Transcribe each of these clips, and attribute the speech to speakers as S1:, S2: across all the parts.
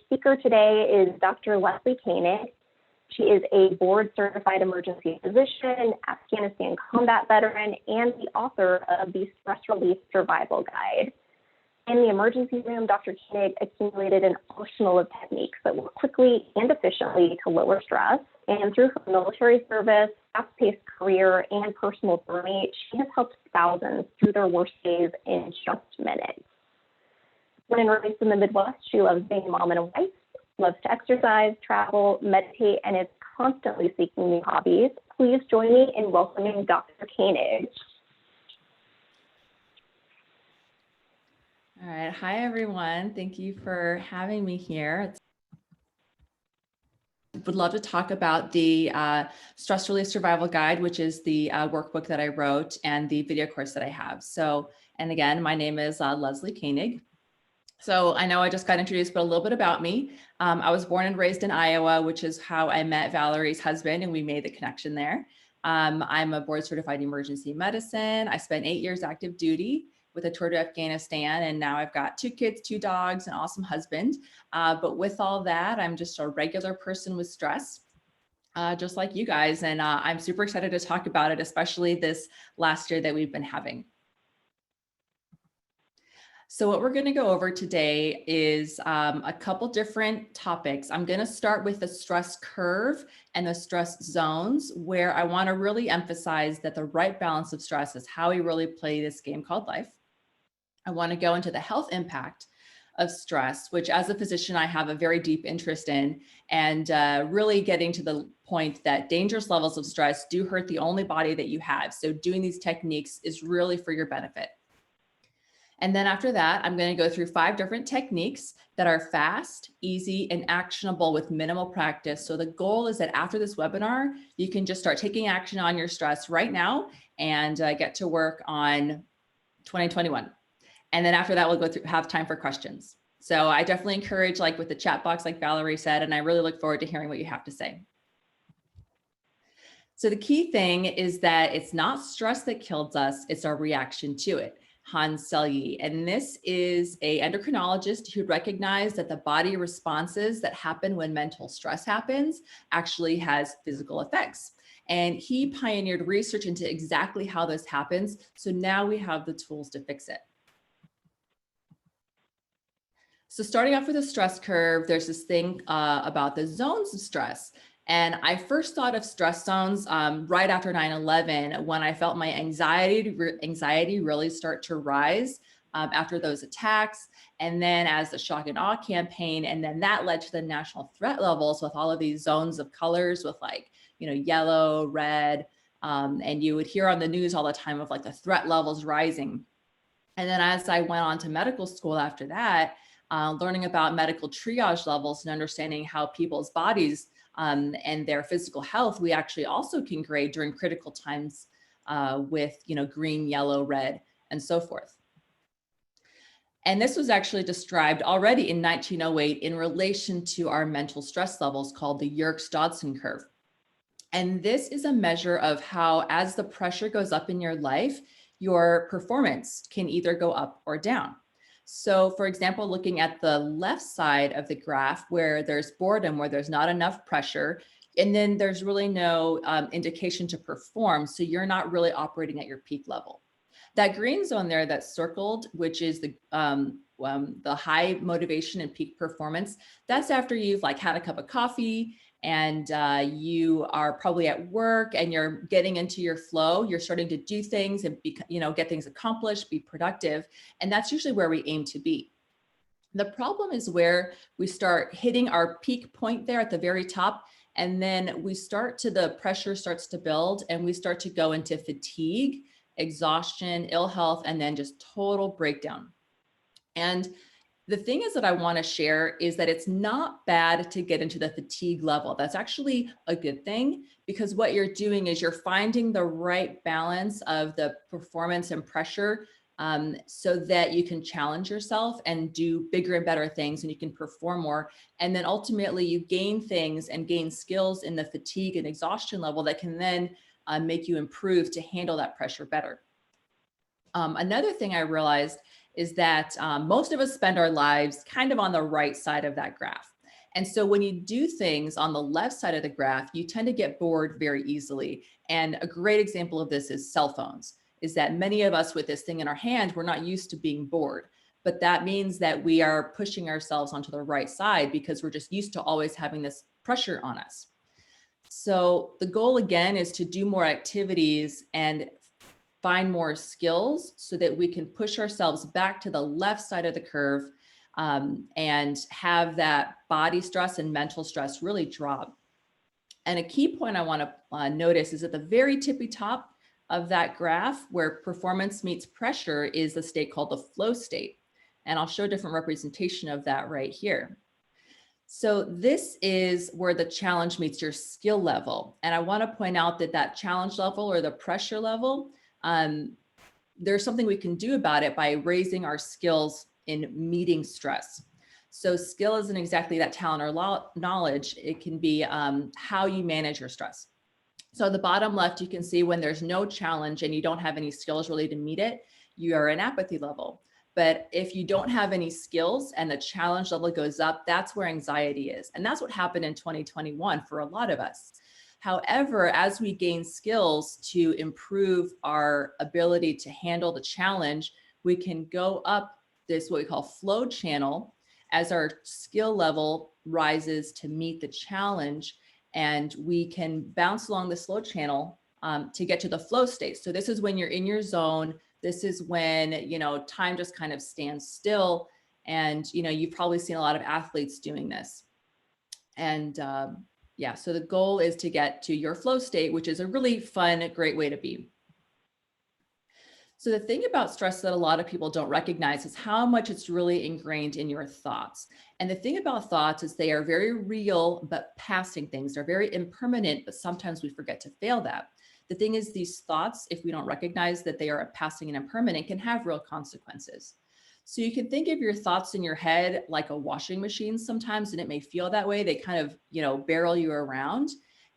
S1: speaker today is Dr. Leslie Koenig. She is a board-certified emergency physician, Afghanistan combat veteran, and the author of the Stress Relief Survival Guide. In the emergency room, Dr. Koenig accumulated an arsenal of techniques that work quickly and efficiently to lower stress. And through her military service, fast-paced career, and personal journey, she has helped thousands through their worst days in just minutes. Born and raised in the Midwest, she loves being a mom and a wife, loves to exercise, travel, meditate, and is constantly seeking new hobbies. Please join me in welcoming Dr. Koenig.
S2: All right. Hi, everyone. Thank you for having me here. Would love to talk about the Stress Relief Survival Guide, which is the workbook that I wrote and the video course that I have. So, and again, my name is Leslie Koenig. So I know I just got introduced, but a little bit about me. I was born and raised in Iowa, which is how I met Valerie's husband, and we made the connection there. I'm a board certified emergency medicine. I spent 8 years active duty with a tour to Afghanistan, and now I've got 2 kids, 2 dogs, an awesome husband. But with all that, I'm just a regular person with stress, just like you guys. And I'm super excited to talk about it, especially this last year that we've been having. So what we're going to go over today is a couple different topics. I'm going to start with the stress curve and the stress zones, where I want to really emphasize that the right balance of stress is how we really play this game called life. I want to go into the health impact of stress, which as a physician, I have a very deep interest in, and really getting to the point that dangerous levels of stress do hurt the only body that you have. So doing these techniques is really for your benefit. And then after that, I'm going to go through 5 different techniques that are fast, easy, and actionable with minimal practice. So the goal is that after this webinar, you can just start taking action on your stress right now and get to work on 2021. And then after that, we'll go through, have time for questions. So I definitely encourage, like with the chat box, like Valerie said, and I really look forward to hearing what you have to say. So the key thing is that it's not stress that kills us, it's our reaction to it. Hans Selye, and this is an endocrinologist who recognized that the body responses that happen when mental stress happens actually has physical effects. And he pioneered research into exactly how this happens. So now we have the tools to fix it. So starting off with the stress curve, there's this thing about the zones of stress. And I first thought of stress zones right after 9/11, when I felt my anxiety really start to rise after those attacks. And then as the shock and awe campaign, and then that led to the national threat levels with all of these zones of colors with like, yellow, red, and you would hear on the news all the time of like the threat levels rising. And then as I went on to medical school after that, learning about medical triage levels and understanding how people's bodies and their physical health, we actually also can grade during critical times with, green, yellow, red, and so forth. And this was actually described already in 1908 in relation to our mental stress levels called the Yerkes-Dodson curve. And this is a measure of how, as the pressure goes up in your life, your performance can either go up or down. So for example, looking at the left side of the graph where there's boredom, where there's not enough pressure, and then there's really no indication to perform. So you're not really operating at your peak level. That green zone there that's circled, which is the high motivation and peak performance, that's after you've like had a cup of coffee and you are probably at work and you're getting into your flow, you're starting to do things and get things accomplished, be productive. And that's usually where we aim to be. The problem is where we start hitting our peak point there at the very top. And then the pressure starts to build and we start to go into fatigue, exhaustion, ill health, and then just total breakdown. And the thing is that I want to share is that it's not bad to get into the fatigue level. That's actually a good thing, because what you're doing is you're finding the right balance of the performance and pressure so that you can challenge yourself and do bigger and better things and you can perform more. And then ultimately you gain things and gain skills in the fatigue and exhaustion level that can then make you improve to handle that pressure better. Another thing I realized is that most of us spend our lives kind of on the right side of that graph. And so when you do things on the left side of the graph, you tend to get bored very easily. And a great example of this is cell phones, is that many of us with this thing in our hand, we're not used to being bored. But that means that we are pushing ourselves onto the right side because we're just used to always having this pressure on us. So the goal again is to do more activities and find more skills so that we can push ourselves back to the left side of the curve, and have that body stress and mental stress really drop. And a key point I want to notice is at the very tippy top of that graph where performance meets pressure is the state called the flow state. And I'll show a different representation of that right here. So this is where the challenge meets your skill level. And I want to point out that that challenge level or the pressure level, there's something we can do about it by raising our skills in meeting stress. So skill isn't exactly that talent or knowledge. It can be how you manage your stress. So at the bottom left, you can see when there's no challenge and you don't have any skills really to meet it, you are in apathy level. But if you don't have any skills and the challenge level goes up, that's where anxiety is. And that's what happened in 2021 for a lot of us. However, as we gain skills to improve our ability to handle the challenge, we can go up this what we call flow channel as our skill level rises to meet the challenge, and we can bounce along the slow channel to get to the flow state. So this is when you're in your zone. This is when, time just kind of stands still. And, you've probably seen a lot of athletes doing this. And yeah, so the goal is to get to your flow state, which is a really fun, great way to be. So the thing about stress that a lot of people don't recognize is how much it's really ingrained in your thoughts. And the thing about thoughts is they are very real, but passing things. They're very impermanent, but sometimes we forget to fail that. The thing is, these thoughts, if we don't recognize that they are passing and impermanent, can have real consequences. So you can think of your thoughts in your head like a washing machine sometimes, and it may feel that way. They kind of, barrel you around.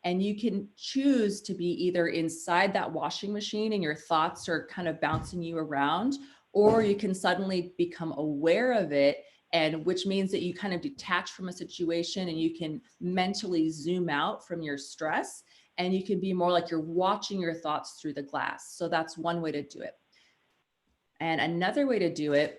S2: And you can choose to be either inside that washing machine and your thoughts are kind of bouncing you around, or you can suddenly become aware of it, and which means that you kind of detach from a situation and you can mentally zoom out from your stress, and you can be more like you're watching your thoughts through the glass. So that's one way to do it. And another way to do it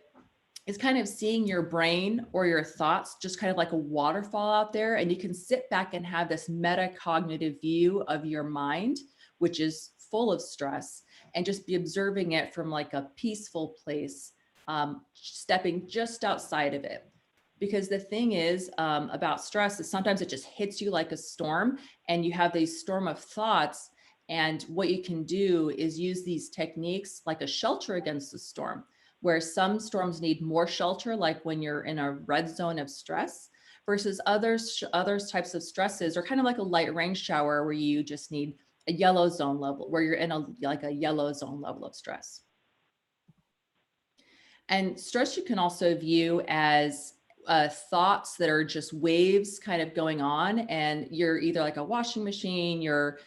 S2: is kind of seeing your brain or your thoughts just kind of like a waterfall out there. And you can sit back and have this metacognitive view of your mind, which is full of stress, and just be observing it from like a peaceful place, stepping just outside of it. Because the thing is about stress is sometimes it just hits you like a storm and you have these storm of thoughts. And what you can do is use these techniques like a shelter against the storm, where some storms need more shelter, like when you're in a red zone of stress, versus others types of stresses are kind of like a light rain shower where you just need a yellow zone level, where you're in a yellow zone level of stress. And stress you can also view as thoughts that are just waves kind of going on, and you're either like a washing machine, you're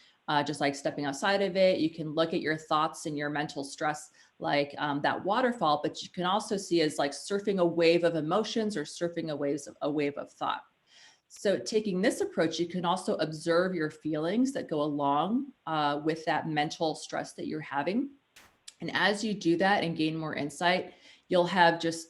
S2: just like stepping outside of it. You can look at your thoughts and your mental stress like that waterfall, but you can also see as like surfing a wave of emotions or surfing a wave of thought. So taking this approach, you can also observe your feelings that go along with that mental stress that you're having. And as you do that and gain more insight, you'll have just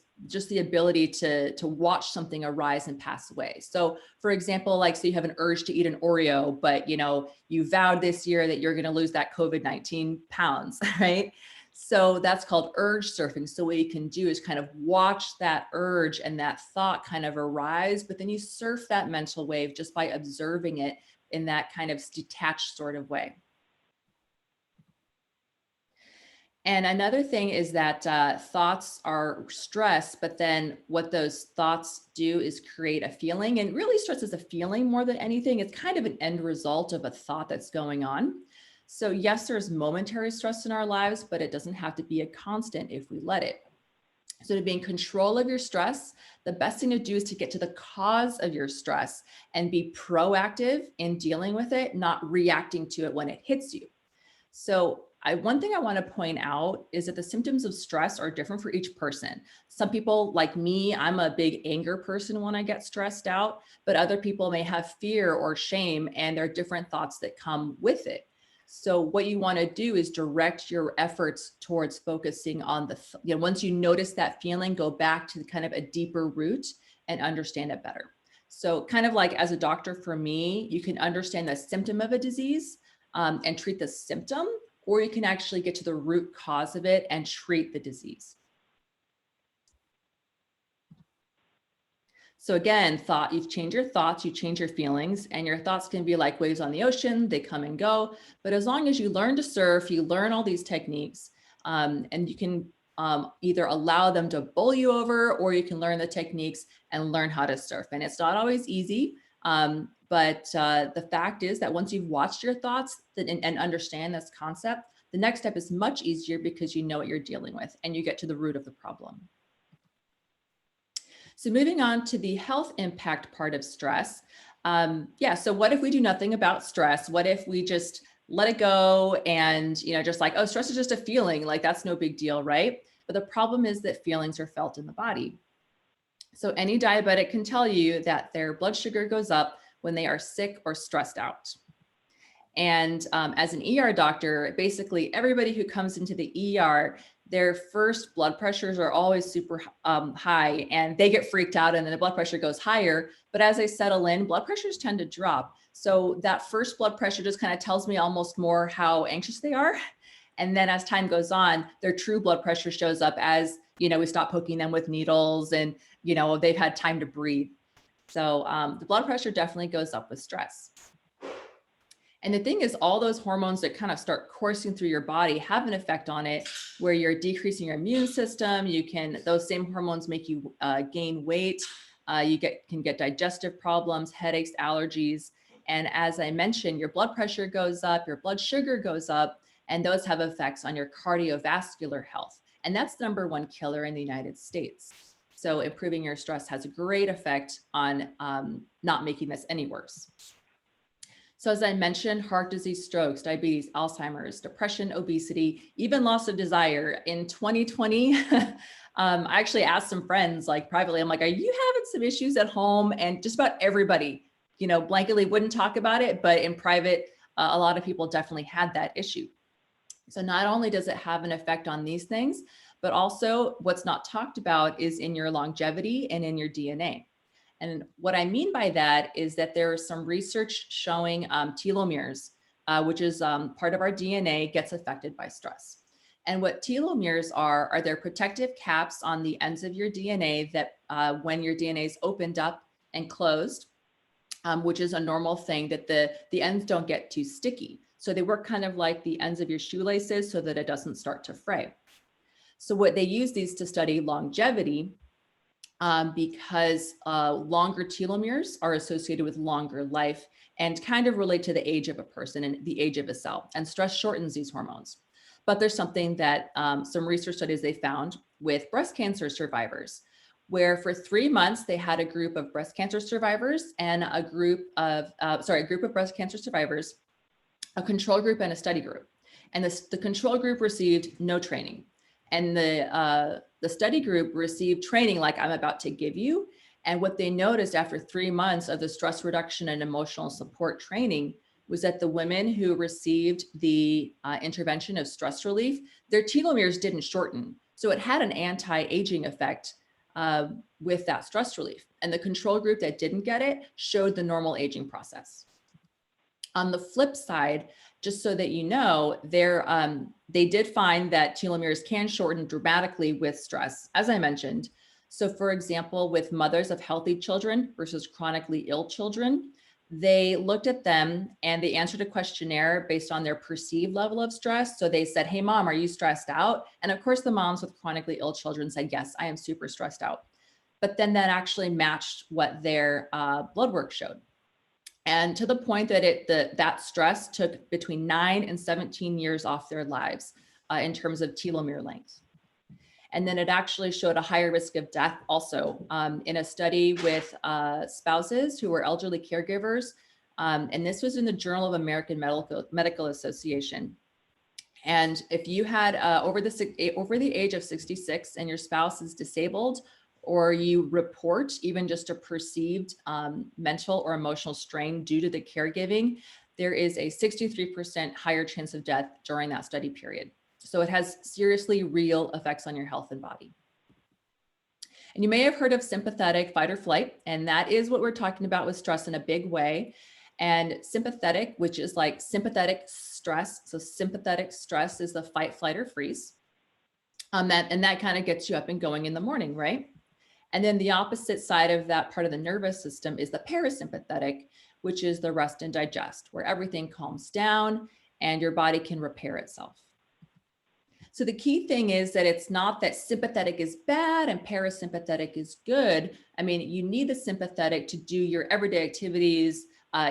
S2: the ability to watch something arise and pass away. So for example, like, so you have an urge to eat an Oreo, but you vowed this year that you're going to lose that COVID-19 pounds, right? So that's called urge surfing. So what you can do is kind of watch that urge and that thought kind of arise, but then you surf that mental wave just by observing it in that kind of detached sort of way. And another thing is that thoughts are stress, but then what those thoughts do is create a feeling. And really, stress is a feeling more than anything. It's kind of an end result of a thought that's going on. So yes, there's momentary stress in our lives, but it doesn't have to be a constant if we let it. So to be in control of your stress, the best thing to do is to get to the cause of your stress and be proactive in dealing with it, not reacting to it when it hits you. So One thing I want to point out is that the symptoms of stress are different for each person. Some people, like me, I'm a big anger person when I get stressed out, but other people may have fear or shame, and there are different thoughts that come with it. So what you want to do is direct your efforts towards focusing on once you notice that feeling, go back to kind of a deeper root and understand it better. So kind of like as a doctor for me, you can understand the symptom of a disease and treat the symptom, or you can actually get to the root cause of it and treat the disease. So again, you change your thoughts, you change your feelings, and your thoughts can be like waves on the ocean, they come and go. But as long as you learn to surf, you learn all these techniques, and you can either allow them to bowl you over, or you can learn the techniques and learn how to surf. And it's not always easy, but the fact is that once you've watched your thoughts and understand this concept, the next step is much easier because you know what you're dealing with and you get to the root of the problem. So moving on to the health impact part of stress. So what if we do nothing about stress? What if we just let it go and, just like, oh, stress is just a feeling, like that's no big deal, right? But the problem is that feelings are felt in the body. So any diabetic can tell you that their blood sugar goes up when they are sick or stressed out. And as an ER doctor, basically everybody who comes into the ER, their first blood pressures are always super high, and they get freaked out and then the blood pressure goes higher. But as they settle in, blood pressures tend to drop. So that first blood pressure just kind of tells me almost more how anxious they are. And then as time goes on, their true blood pressure shows up as, we stop poking them with needles and, they've had time to breathe. So the blood pressure definitely goes up with stress. And the thing is, all those hormones that kind of start coursing through your body have an effect on it, where you're decreasing your immune system. Those same hormones make you gain weight. You can get digestive problems, headaches, allergies. And as I mentioned, your blood pressure goes up, your blood sugar goes up, and those have effects on your cardiovascular health. And that's the number one killer in the United States. So improving your stress has a great effect on not making this any worse. So as I mentioned, heart disease, strokes, diabetes, Alzheimer's, depression, obesity, even loss of desire. In 2020, I actually asked some friends, like privately, I'm like, are you having some issues at home? And just about everybody, blanketly wouldn't talk about it, but in private, a lot of people definitely had that issue. So not only does it have an effect on these things, but also what's not talked about is in your longevity and in your DNA. And what I mean by that is that there is some research showing telomeres, which is part of our DNA, gets affected by stress. And what telomeres are their protective caps on the ends of your DNA that when your DNA is opened up and closed, which is a normal thing, that the ends don't get too sticky. So they work kind of like the ends of your shoelaces so that it doesn't start to fray. So what they use these to study longevity, because longer telomeres are associated with longer life and kind of relate to the age of a person and the age of a cell. And stress shortens these hormones. But there's something that some research studies they found with breast cancer survivors, where for 3 months they had a group of breast cancer survivors and a group of breast cancer survivors, a control group and a study group. And the control group received no training. And the study group received training like I'm about to give you. And what they noticed after 3 months of the stress reduction and emotional support training was that the women who received the intervention of stress relief, their telomeres didn't shorten. So it had an anti-aging effect with that stress relief. And the control group that didn't get it showed the normal aging process. On the flip side, just so that you know, they did find that telomeres can shorten dramatically with stress, as I mentioned. So for example, with mothers of healthy children versus chronically ill children, they looked at them and they answered a questionnaire based on their perceived level of stress. So they said, hey, mom, are you stressed out? And of course, the moms with chronically ill children said, yes, I am super stressed out. But then that actually matched what their blood work showed. And to the point that that stress took between 9 and 17 years off their lives in terms of telomere length. And then it actually showed a higher risk of death also in a study with spouses who were elderly caregivers. And this was in the Journal of American Medical Association. And if you had over the age of 66 and your spouse is disabled, or you report even just a perceived mental or emotional strain due to the caregiving, there is a 63% higher chance of death during that study period. So it has seriously real effects on your health and body. And you may have heard of sympathetic fight or flight, and that is what we're talking about with stress in a big way. And sympathetic, which is like sympathetic stress. So sympathetic stress is the fight, flight, or freeze. That kind of gets you up and going in the morning, right? And then the opposite side of that part of the nervous system is the parasympathetic, which is the rest and digest, where everything calms down and your body can repair itself. So the key thing is that it's not that sympathetic is bad and parasympathetic is good. I mean, you need the sympathetic to do your everyday activities.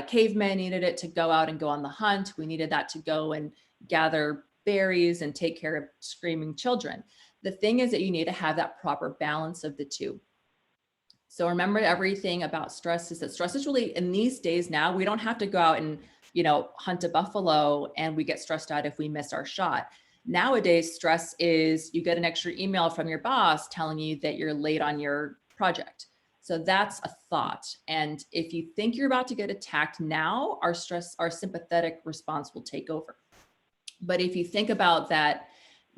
S2: Cavemen needed it to go out and go on the hunt. We needed that to go and gather berries and take care of screaming children. The thing is that you need to have that proper balance of the two. So remember, everything about stress is that stress is really, in these days now, we don't have to go out and, hunt a buffalo and we get stressed out if we miss our shot. Nowadays, stress is you get an extra email from your boss telling you that you're late on your project. So that's a thought. And if you think you're about to get attacked now, our sympathetic response will take over. But if you think about that,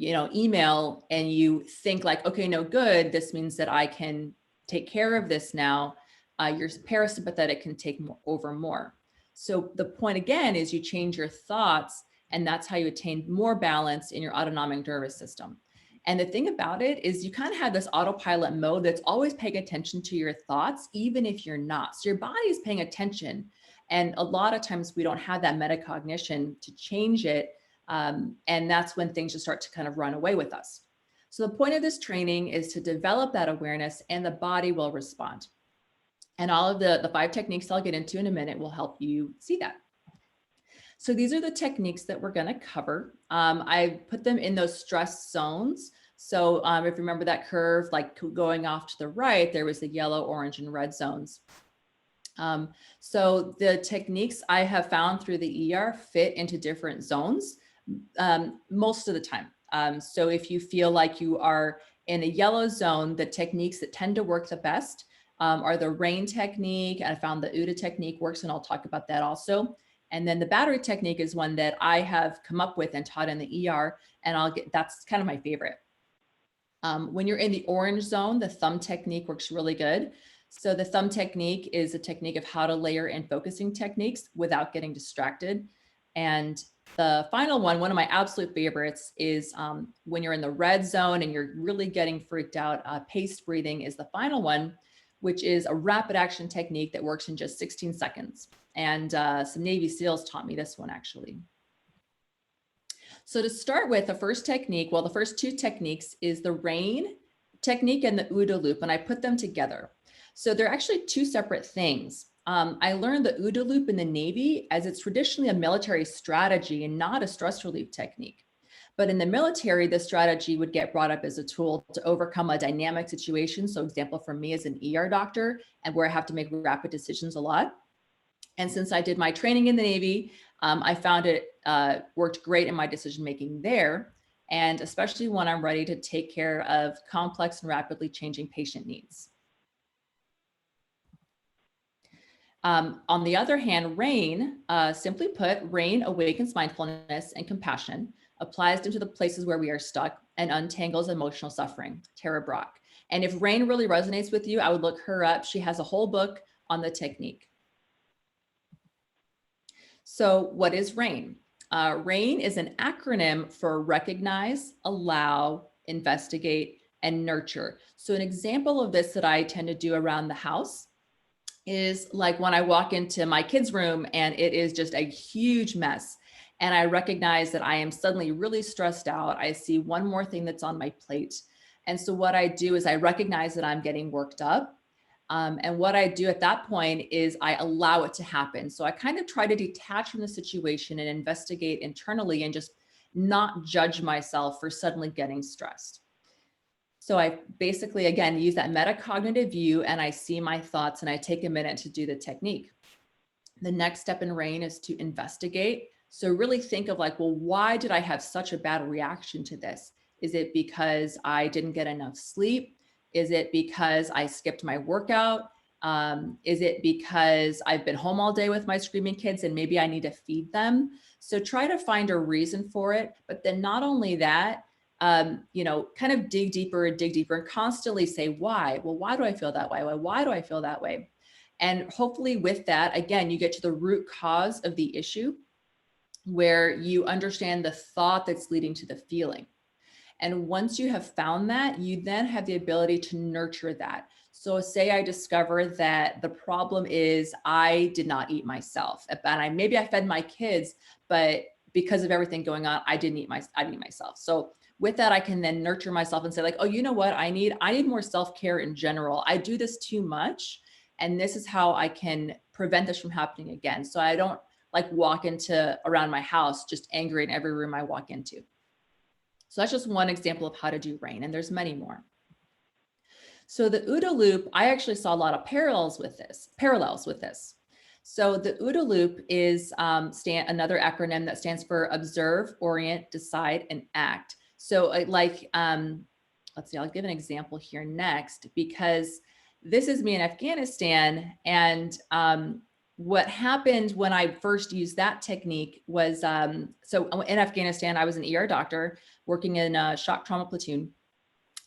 S2: email and you think like, okay, no good, this means that I can take care of this now, your parasympathetic can take over more. So the point again is you change your thoughts, and that's how you attain more balance in your autonomic nervous system. And the thing about it is you kind of have this autopilot mode that's always paying attention to your thoughts, even if you're not. So your body is paying attention. And a lot of times we don't have that metacognition to change it. And that's when things just start to kind of run away with us. So the point of this training is to develop that awareness, and the body will respond. And all of the 5 techniques I'll get into in a minute will help you see that. So these are the techniques that we're going to cover. I put them in those stress zones. So if you remember that curve, like going off to the right, there was the yellow, orange, and red zones. So the techniques I have found through the ER fit into different zones most of the time. So if you feel like you are in a yellow zone, the techniques that tend to work the best are the RAIN technique. I found the UDA technique works, and I'll talk about that also. And then the battery technique is one that I have come up with and taught in the ER, and that's kind of my favorite. When you're in the orange zone, the thumb technique works really good. So the thumb technique is a technique of how to layer in focusing techniques without getting distracted. And the final one of my absolute favorites is when you're in the red zone and you're really getting freaked out, paced breathing is the final one, which is a rapid action technique that works in just 16 seconds. And some Navy SEALs taught me this one actually. So to start with, the first 2 techniques is the RAIN technique and the OODA loop, and I put them together. So they're actually 2 separate things. I learned the OODA loop in the Navy as it's traditionally a military strategy and not a stress relief technique. But in the military, the strategy would get brought up as a tool to overcome a dynamic situation. So example for me as an ER doctor, and where I have to make rapid decisions a lot. And since I did my training in the Navy, I found it worked great in my decision-making there. And especially when I'm ready to take care of complex and rapidly changing patient needs. On the other hand, RAIN, simply put, RAIN awakens mindfulness and compassion, applies them to the places where we are stuck, and untangles emotional suffering. Tara Brach. And if RAIN really resonates with you, I would look her up. She has a whole book on the technique. So what is RAIN? RAIN is an acronym for recognize, allow, investigate, and nurture. So an example of this that I tend to do around the house is like when I walk into my kids' room and it is just a huge mess, and I recognize that I am suddenly really stressed out. I see one more thing that's on my plate. And so what I do is I recognize that I'm getting worked up. And what I do at that point is I allow it to happen. So I kind of try to detach from the situation and investigate internally and just not judge myself for suddenly getting stressed. So I basically, again, use that metacognitive view, and I see my thoughts and I take a minute to do the technique. The next step in RAIN is to investigate. So really think of like, well, why did I have such a bad reaction to this? Is it because I didn't get enough sleep? Is it because I skipped my workout? Is it because I've been home all day with my screaming kids and maybe I need to feed them? So try to find a reason for it. But then not only that, kind of dig deeper and constantly say, why? Well, why do I feel that way? Why do I feel that way? And hopefully with that, again, you get to the root cause of the issue where you understand the thought that's leading to the feeling. And once you have found that, you then have the ability to nurture that. So say I discover that the problem is I did not eat myself, and maybe I fed my kids, but because of everything going on, I didn't eat myself. So with that, I can then nurture myself and say like, oh, you know what? I need more self-care in general. I do this too much. And this is how I can prevent this from happening again. So I don't like walk into around my house just angry in every room I walk into. So that's just one example of how to do RAIN, and there's many more. So the OODA loop, I actually saw a lot of parallels with this. So the OODA loop is another acronym that stands for Observe, Orient, Decide, and Act. So let's see, I'll give an example here next, because this is me in Afghanistan. And what happened when I first used that technique was, so in Afghanistan, I was an ER doctor working in a shock trauma platoon,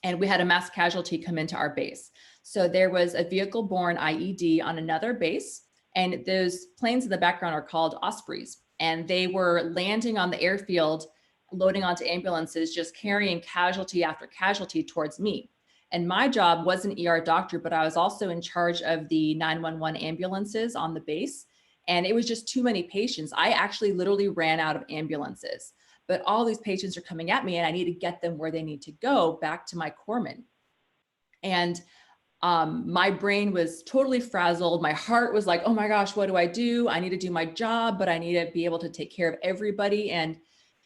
S2: and we had a mass casualty come into our base. So there was a vehicle-borne IED on another base, and those planes in the background are called Ospreys, and they were landing on the airfield, loading onto ambulances, just carrying casualty after casualty towards me. And my job was an ER doctor, but I was also in charge of the 911 ambulances on the base. And it was just too many patients. I actually literally ran out of ambulances, but all these patients are coming at me and I need to get them where they need to go back to my corpsman. And my brain was totally frazzled. My heart was like, oh my gosh, what do? I need to do my job, but I need to be able to take care of everybody. And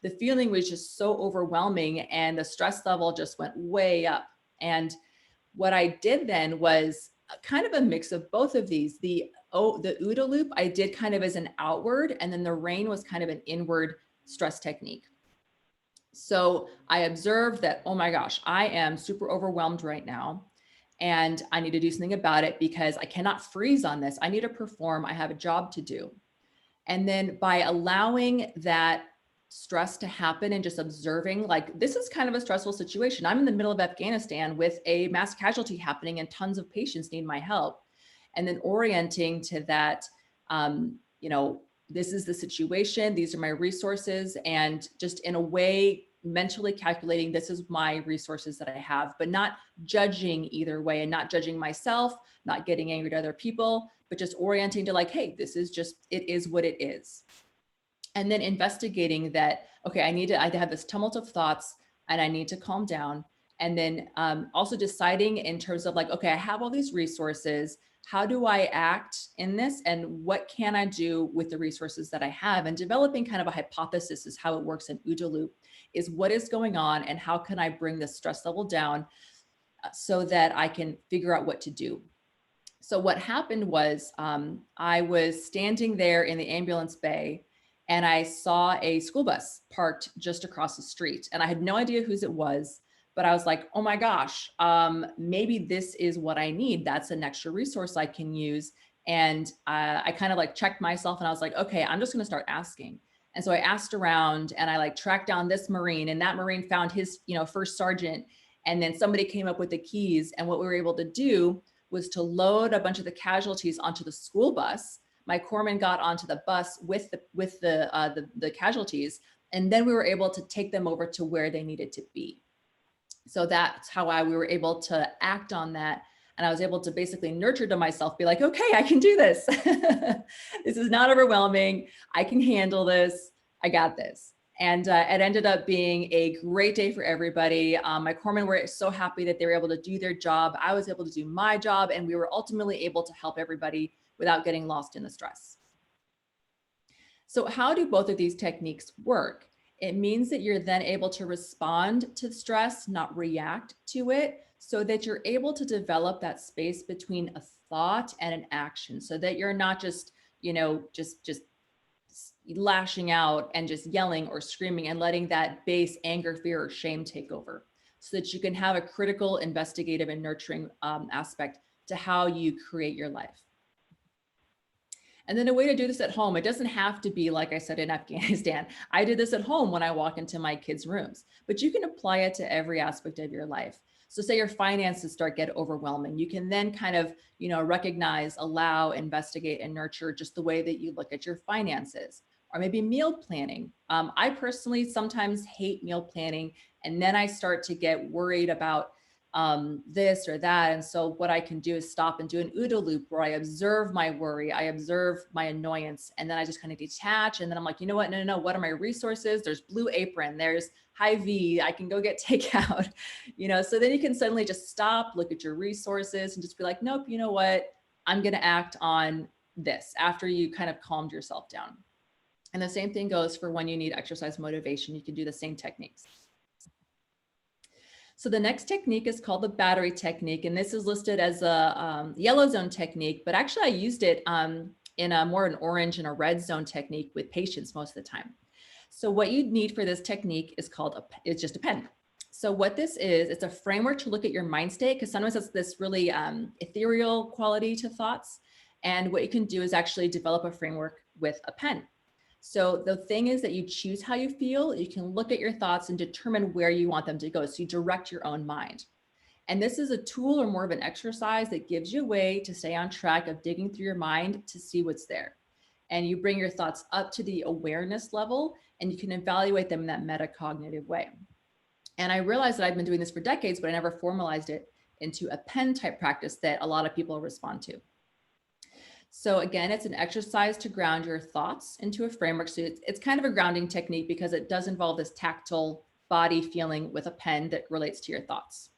S2: the feeling was just so overwhelming and the stress level just went way up. And what I did then was kind of a mix of both of these. The OODA loop I did kind of as an outward, and then the RAIN was kind of an inward stress technique. So I observed that, oh my gosh, I am super overwhelmed right now. And I need to do something about it because I cannot freeze on this. I need to perform. I have a job to do. And then by allowing that stress to happen and just observing, like, this is kind of a stressful situation. I'm in the middle of Afghanistan with a mass casualty happening and tons of patients need my help. And then orienting to that, this is the situation, these are my resources, and just in a way, mentally calculating, this is my resources that I have, but not judging either way, and not judging myself, not getting angry at other people, but just orienting to like, hey, this is just, it is what it is. And then investigating that, okay, I have this tumult of thoughts and I need to calm down. And then also deciding in terms of like, okay, I have all these resources. How do I act in this? And what can I do with the resources that I have? And developing kind of a hypothesis is how it works in OODA loop, is what is going on and how can I bring the stress level down so that I can figure out what to do. So what happened was I was standing there in the ambulance bay and I saw a school bus parked just across the street. And I had no idea whose it was, but I was like, oh my gosh, maybe this is what I need. That's an extra resource I can use. And I kind of like checked myself and I was like, okay, I'm just gonna start asking. And so I asked around and I like tracked down this Marine, and that Marine found his, first sergeant. And then somebody came up with the keys. And what we were able to do was to load a bunch of the casualties onto the school bus. My corpsman got onto the bus with the casualties, and then we were able to take them over to where they needed to be. So that's how we were able to act on that. And I was able to basically nurture to myself, be like, okay, I can do this. This is not overwhelming. I can handle this. I got this. And it ended up being a great day for everybody. My corpsmen were so happy that they were able to do their job. I was able to do my job, and we were ultimately able to help everybody without getting lost in the stress. So how do both of these techniques work? It means that you're then able to respond to stress, not react to it, so that you're able to develop that space between a thought and an action, so that you're not just, just lashing out and just yelling or screaming and letting that base anger, fear, or shame take over, so that you can have a critical, investigative, and nurturing aspect to how you create your life. And then a way to do this at home, it doesn't have to be like I said in Afghanistan. I did this at home when I walk into my kids' rooms, but you can apply it to every aspect of your life. So say your finances start get overwhelming, you can then kind of, recognize, allow, investigate, and nurture just the way that you look at your finances. Or maybe meal planning. I personally sometimes hate meal planning, and then I start to get worried about this or that. And so what I can do is stop and do an OODA loop where I observe my worry, I observe my annoyance, and then I just kind of detach. And then I'm like, you know what? No. What are my resources? There's Blue Apron, there's Hy-Vee, I can go get takeout, so then you can suddenly just stop, look at your resources and just be like, nope, you know what? I'm going to act on this after you kind of calmed yourself down. And the same thing goes for when you need exercise motivation. You can do the same techniques. So the next technique is called the battery technique. And this is listed as a yellow zone technique, but actually I used it in a more an orange and a red zone technique with patients most of the time. So what you need for this technique is it's just a pen. So what this is, it's a framework to look at your mind state, because sometimes it's this really ethereal quality to thoughts. And what you can do is actually develop a framework with a pen. So the thing is that you choose how you feel, you can look at your thoughts and determine where you want them to go. So you direct your own mind. And this is a tool or more of an exercise that gives you a way to stay on track of digging through your mind to see what's there. And you bring your thoughts up to the awareness level and you can evaluate them in that metacognitive way. And I realized that I've been doing this for decades, but I never formalized it into a pen type practice that a lot of people respond to. So again, it's an exercise to ground your thoughts into a framework. So it's kind of a grounding technique because it does involve this tactile body feeling with a pen that relates to your thoughts.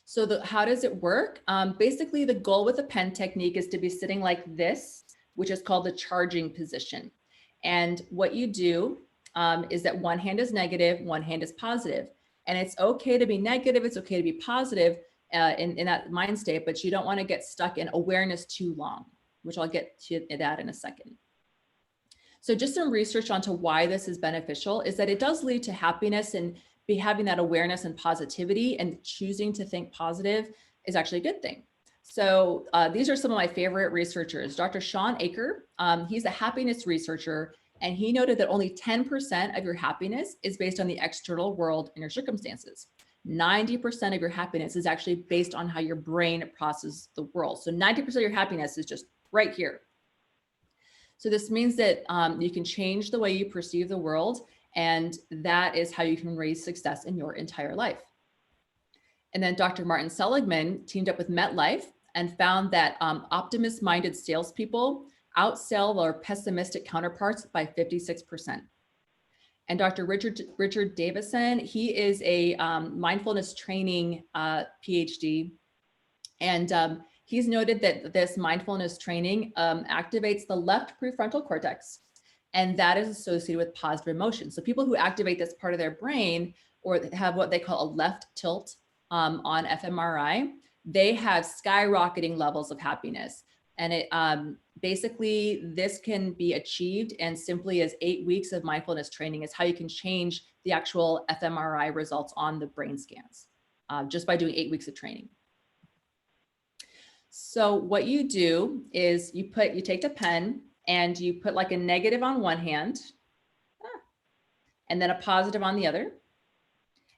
S2: So how does it work? Basically, the goal with a pen technique is to be sitting like this, which is called the charging position. And what you do is that one hand is negative, one hand is positive. And it's okay to be negative, it's okay to be positive, in that mind state, but you don't want to get stuck in awareness too long, which I'll get to that in a second. So just some research onto why this is beneficial is that it does lead to happiness, and having that awareness and positivity and choosing to think positive is actually a good thing. So these are some of my favorite researchers. Dr. Sean Aker, he's a happiness researcher, and he noted that only 10% of your happiness is based on the external world and your circumstances. 90% of your happiness is actually based on how your brain processes the world. So 90% of your happiness is just right here. So this means that you can change the way you perceive the world, and that is how you can raise success in your entire life. And then Dr. Martin Seligman teamed up with MetLife and found that optimist-minded salespeople outsell their pessimistic counterparts by 56%. And Dr. Richard Davison, he is a mindfulness training PhD. And he's noted that this mindfulness training activates the left prefrontal cortex, and that is associated with positive emotions. So people who activate this part of their brain or have what they call a left tilt on fMRI, they have skyrocketing levels of happiness. And it basically, this can be achieved in simply as 8 weeks of mindfulness training is how you can change the actual fMRI results on the brain scans just by doing 8 weeks of training. So what you do is you take the pen and you put like a negative on one hand and then a positive on the other.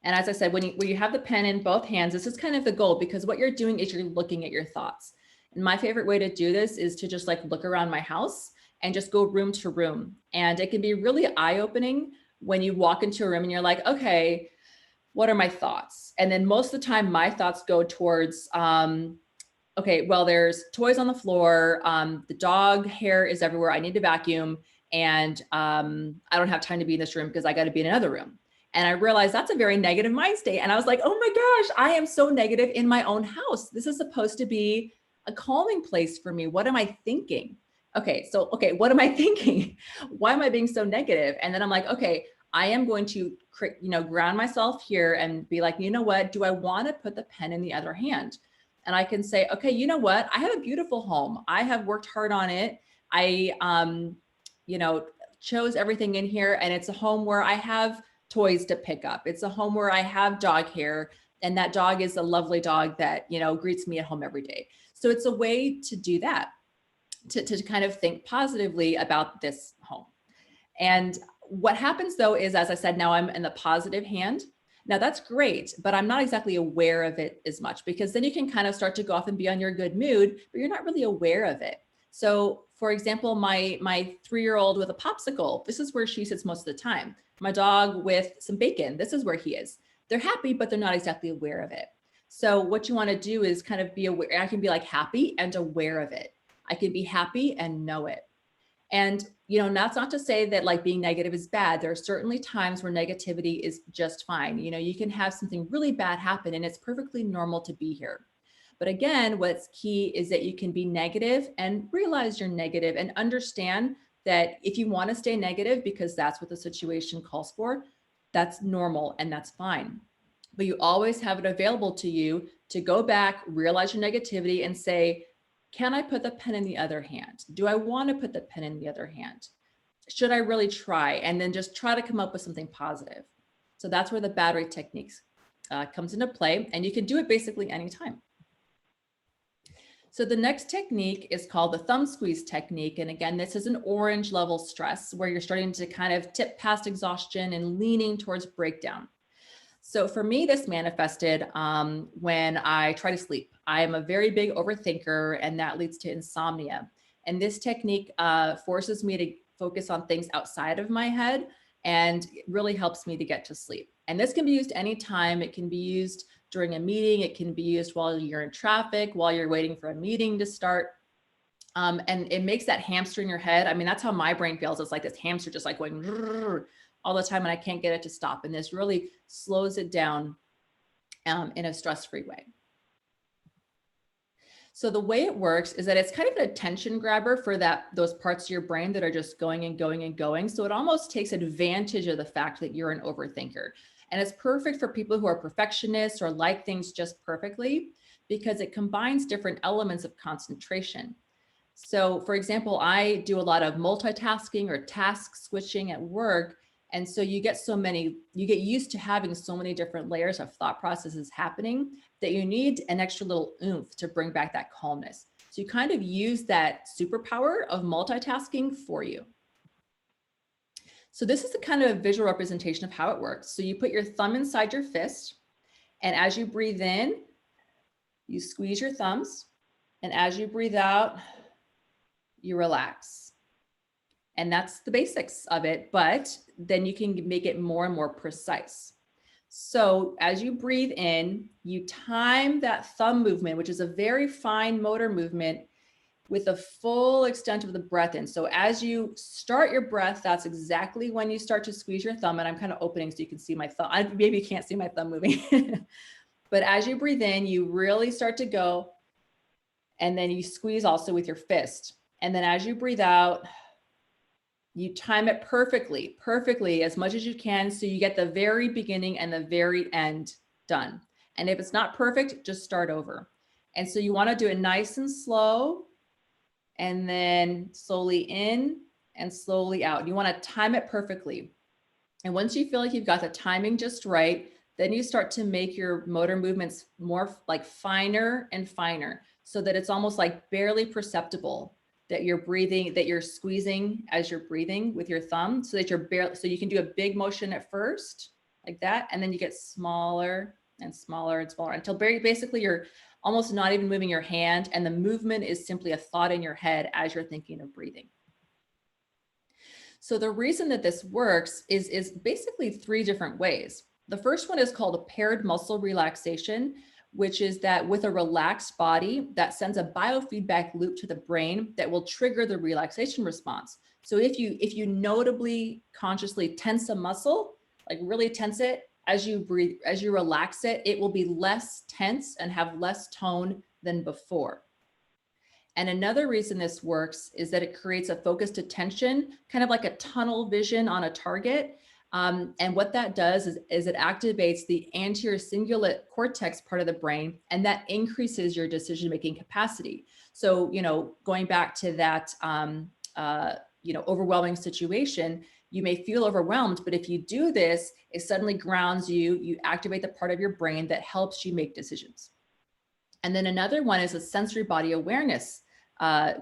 S2: And as I said, when you have the pen in both hands, this is kind of the goal, because what you're doing is you're looking at your thoughts. And my favorite way to do this is to just like look around my house and just go room to room. And it can be really eye-opening when you walk into a room and you're like, okay, what are my thoughts? And then most of the time my thoughts go towards, okay, well, there's toys on the floor. The dog hair is everywhere. I need to vacuum. And I don't have time to be in this room because I got to be in another room. And I realized that's a very negative mind state. And I was like, oh my gosh, I am so negative in my own house. This is supposed to be a calming place for me. What am I thinking? Okay, what am I thinking? Why am I being so negative? And then I'm like, okay, I am going to, ground myself here and be like, you know what? Do I want to put the pen in the other hand? And I can say, okay, you know what? I have a beautiful home. I have worked hard on it. I chose everything in here, and it's a home where I have toys to pick up. It's a home where I have dog hair, and that dog is a lovely dog that, greets me at home every day. So it's a way to do that, to kind of think positively about this home. And what happens though is, as I said, now I'm in the positive hand. Now that's great, but I'm not exactly aware of it as much, because then you can kind of start to go off and be on your good mood, but you're not really aware of it. So for example, my 3-year-old with a popsicle, this is where she sits most of the time. My dog with some bacon, this is where he is. They're happy, but they're not exactly aware of it. So what you want to do is kind of be aware. I can be like happy and aware of it. I can be happy and know it. And, that's not to say that like being negative is bad. There are certainly times where negativity is just fine. You can have something really bad happen, and it's perfectly normal to be here. But again, what's key is that you can be negative and realize you're negative, and understand that if you want to stay negative because that's what the situation calls for, that's normal and that's fine. But you always have it available to you to go back, realize your negativity, and say, can I put the pen in the other hand? Do I want to put the pen in the other hand? Should I really try? And then just try to come up with something positive. So that's where the battery techniques comes into play, and you can do it basically anytime. So the next technique is called the thumb squeeze technique. And again, this is an orange level stress where you're starting to kind of tip past exhaustion and leaning towards breakdown. So for me, this manifested when I try to sleep. I am a very big overthinker, and that leads to insomnia. And this technique forces me to focus on things outside of my head, and it really helps me to get to sleep. And this can be used anytime. It can be used during a meeting. It can be used while you're in traffic, while you're waiting for a meeting to start. And it makes that hamster in your head. I mean, that's how my brain feels. It's like this hamster just like going all the time, and I can't get it to stop. And this really slows it down in a stress-free way. So the way it works is that it's kind of an attention grabber for those parts of your brain that are just going and going and going. So it almost takes advantage of the fact that you're an overthinker. And it's perfect for people who are perfectionists or like things just perfectly, because it combines different elements of concentration. So for example, I do a lot of multitasking or task switching at work. And so you get used to having so many different layers of thought processes happening that you need an extra little oomph to bring back that calmness. So you kind of use that superpower of multitasking for you. So this is a kind of a visual representation of how it works. So you put your thumb inside your fist, and as you breathe in, you squeeze your thumbs, and as you breathe out, you relax. And that's the basics of it, but then you can make it more and more precise. So as you breathe in, you time that thumb movement, which is a very fine motor movement, with the full extent of the breath in. So as you start your breath, that's exactly when you start to squeeze your thumb. And I'm kind of opening so you can see my thumb. Maybe you can't see my thumb moving. But as you breathe in, you really start to go. And then you squeeze also with your fist. And then as you breathe out, you time it perfectly, as much as you can, so you get the very beginning and the very end done. And if it's not perfect, just start over. And so you want to do it nice and slow, and then slowly in and slowly out. You want to time it perfectly. And once you feel like you've got the timing just right, then you start to make your motor movements more like finer and finer, so that it's almost like barely perceptible that you're breathing, that you're squeezing as you're breathing with your thumb, so that so you can do a big motion at first like that. And then you get smaller and smaller and smaller until basically you're almost not even moving your hand. And the movement is simply a thought in your head as you're thinking of breathing. So the reason that this works is basically 3 different ways. The first one is called a paired muscle relaxation, which is that with a relaxed body, that sends a biofeedback loop to the brain that will trigger the relaxation response. So if you notably consciously tense a muscle, like really tense it, as you breathe, as you relax it, it will be less tense and have less tone than before. And another reason this works is that it creates a focused attention, kind of like a tunnel vision on a target. And what that does is it activates the anterior cingulate cortex part of the brain, and that increases your decision-making capacity. So, going back to that overwhelming situation, you may feel overwhelmed, but if you do this, it suddenly grounds you. You activate the part of your brain that helps you make decisions. And then another one is a sensory body awareness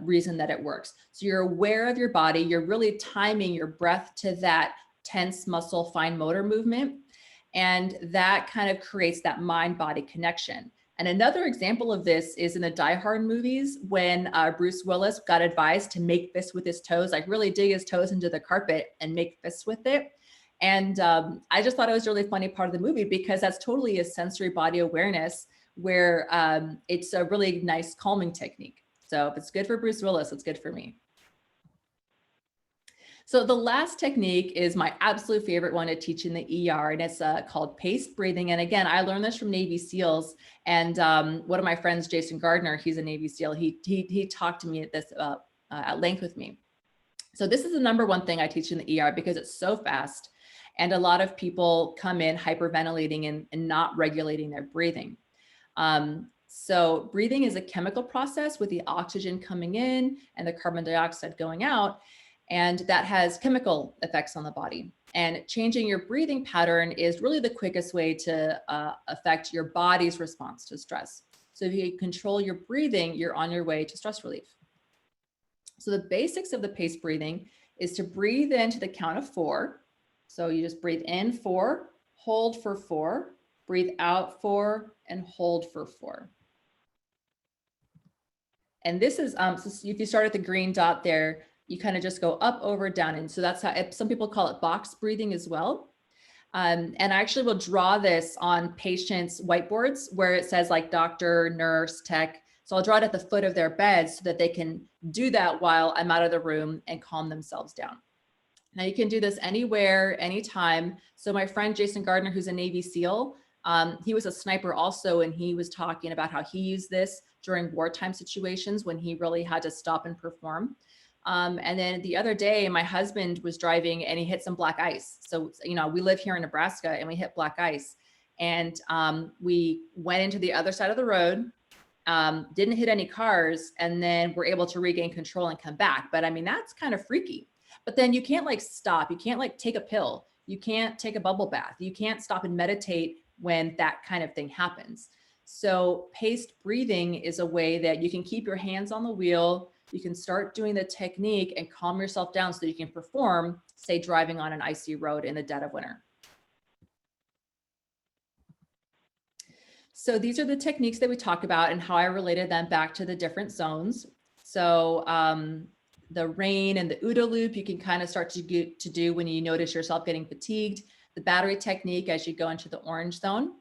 S2: reason that it works. So you're aware of your body. You're really timing your breath to that tense muscle, fine motor movement. And that kind of creates that mind-body connection. And another example of this is in the Die Hard movies when Bruce Willis got advised to make fists with his toes, like really dig his toes into the carpet and make fists with it. And I just thought it was a really funny part of the movie because that's totally a sensory body awareness where it's a really nice calming technique. So if it's good for Bruce Willis, it's good for me. So the last technique is my absolute favorite one to teach in the ER, and it's called paced breathing. And again, I learned this from Navy SEALs. And one of my friends, Jason Gardner, he's a Navy SEAL. He talked to me at this at length with me. So this is the number one thing I teach in the ER because it's so fast, and a lot of people come in hyperventilating and not regulating their breathing. So breathing is a chemical process with the oxygen coming in and the carbon dioxide going out. And that has chemical effects on the body. And changing your breathing pattern is really the quickest way to affect your body's response to stress. So if you control your breathing, you're on your way to stress relief. So the basics of the paced breathing is to breathe into the count of 4. So you just breathe in 4, hold for 4, breathe out 4, and hold for 4. And this is, so if you start at the green dot there, you kind of just go up, over, down. And so that's how some people call it box breathing as well. And I actually will draw this on patients' whiteboards where it says like doctor, nurse, tech. So I'll draw it at the foot of their bed so that they can do that while I'm out of the room and calm themselves down. Now you can do this anywhere, anytime. So my friend Jason Gardner, who's a Navy SEAL, he was a sniper also, and he was talking about how he used this during wartime situations when he really had to stop and perform. And then the other day, my husband was driving and he hit some black ice. So, we live here in Nebraska and we hit black ice, and we went into the other side of the road, didn't hit any cars, and then we're able to regain control and come back. But I mean, that's kind of freaky. But then you can't like stop. You can't like take a pill. You can't take a bubble bath. You can't stop and meditate when that kind of thing happens. So paced breathing is a way that you can keep your hands on the wheel. You can start doing the technique and calm yourself down so that you can perform, say, driving on an icy road in the dead of winter. So these are the techniques that we talked about and how I related them back to the different zones. So the rain and the OODA loop, you can kind of start to do when you notice yourself getting fatigued. The battery technique as you go into the orange zone.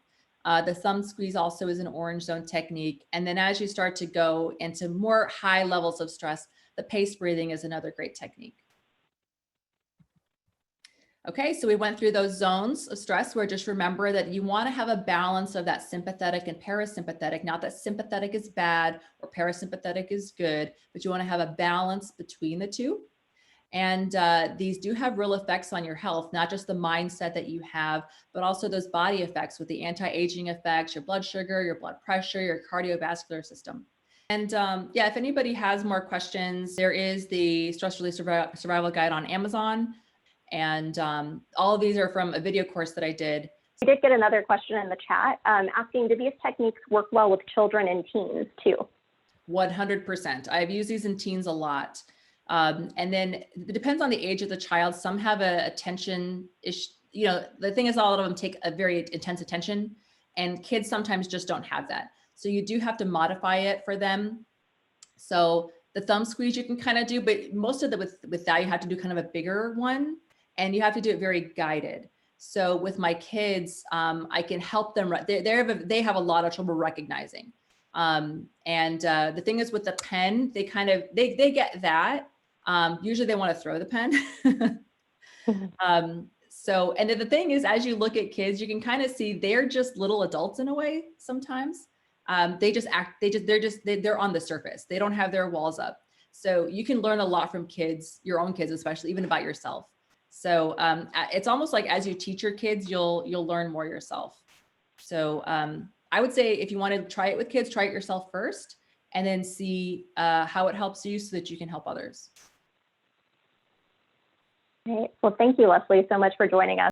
S2: The thumb squeeze also is an orange zone technique. And then as you start to go into more high levels of stress, the paced breathing is another great technique. Okay, so we went through those zones of stress where just remember that you want to have a balance of that sympathetic and parasympathetic. Not that sympathetic is bad or parasympathetic is good, but you want to have a balance between the two. And these do have real effects on your health, not just the mindset that you have, but also those body effects with the anti-aging effects, your blood sugar, your blood pressure, your cardiovascular system. And yeah, if anybody has more questions, there is the Stress Relief Survival Guide on Amazon. And all of these are from a video course that I did.
S1: I did get another question in the chat asking, do these techniques work well with children and teens too?
S2: 100%. I've used these in teens a lot. And then it depends on the age of the child. Some have a attention issue. The thing is, all of them take a very intense attention, and kids sometimes just don't have that. So you do have to modify it for them. So the thumb squeeze you can kind of do, but most of with that, you have to do kind of a bigger one, and you have to do it very guided. So with my kids, I can help them. They have a lot of trouble recognizing. The thing is with the pen, they get that. Usually they want to throw the pen. And then the thing is, as you look at kids, you can kind of see they're just little adults in a way sometimes. They're on the surface. They don't have their walls up. So you can learn a lot from kids, your own kids, especially even about yourself. So it's almost like as you teach your kids, you'll learn more yourself. So I would say if you want to try it with kids, try it yourself first, and then see how it helps you so that you can help others.
S1: Right. Well, thank you, Leslie, so much for joining us.